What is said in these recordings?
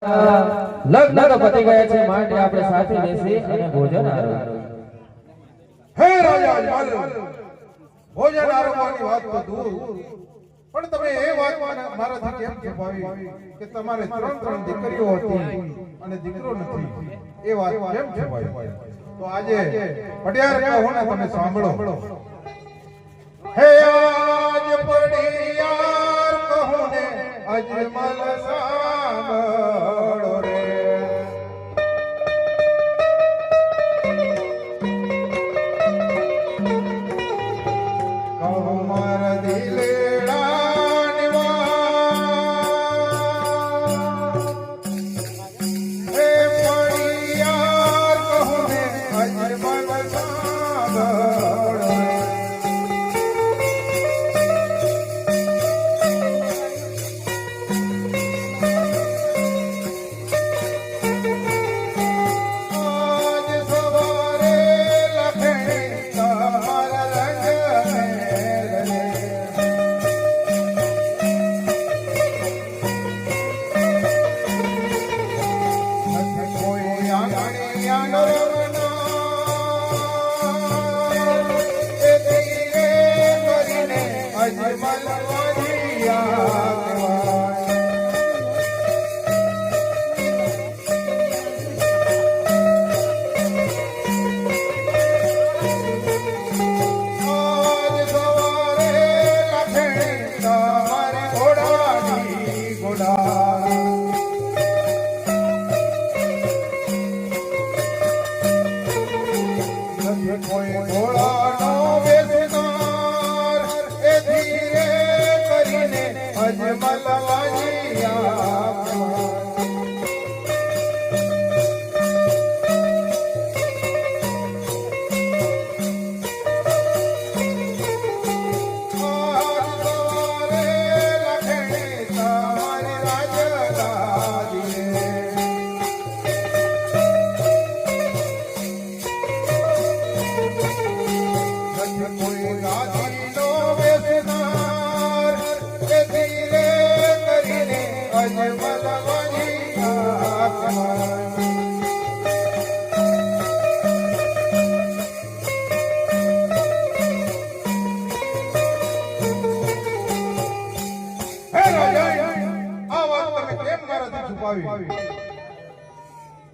લગ્ન તો પતી ગયા છે માટે આપણે સાથે બેસી અને ભોજન આરોગ્ય. હે રાજા અજમલ, ભોજન આરોગવાની વાત તો દૂર, પણ તમે એ વાત મારાથી કેમ છુપાવી કે તમારે ત્રણ દીકરીઓ હતી અને દીકરો નથી, એ વાત કેમ છુપાવી? તો આજે પડિયાર કહો ને તમે સાંભળો. હે આજ પડિયાર કહો ને અજમલ સાંભળો રે.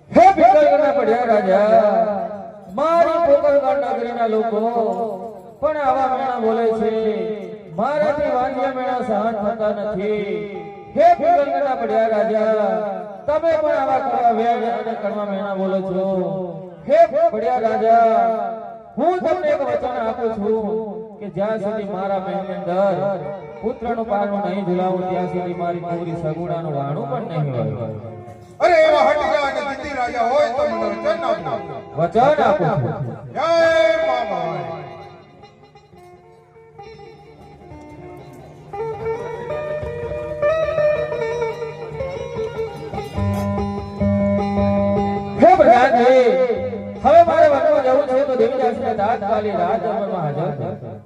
હે પિતળના પડ્યા રાજા, મારી પોકરગામ નગરીના લોકો પણ આવા મેણા બોલે છે, મારાથી વાંજિયા મેણા સહન થતા નથી. હે પિતળના પડ્યા રાજા, તમે પણ આવા કડવા વ્યાજ અને કડવા મેણા બોલો છો. હે પડ્યા રાજા, હું તમને એક વચન આપું છું કે જ્યાં સુધી મારા મહેલની અંદર પુત્રનું પારણું નહીં ઝુલાવું ત્યાં સુધી મારી પૂરી સગુણાનું વાણું પણ નહીં હોય. અરે એવા હટકા અને દીદી રાજા હોય તો મને વચન આપો. વચન આપું છું. જય બાબા. હે પ્રધાનજી, હવે મારે વનમાં જવું છે તો દેવીદાસને તાત્કાલિક રાજભવનમાં હાજર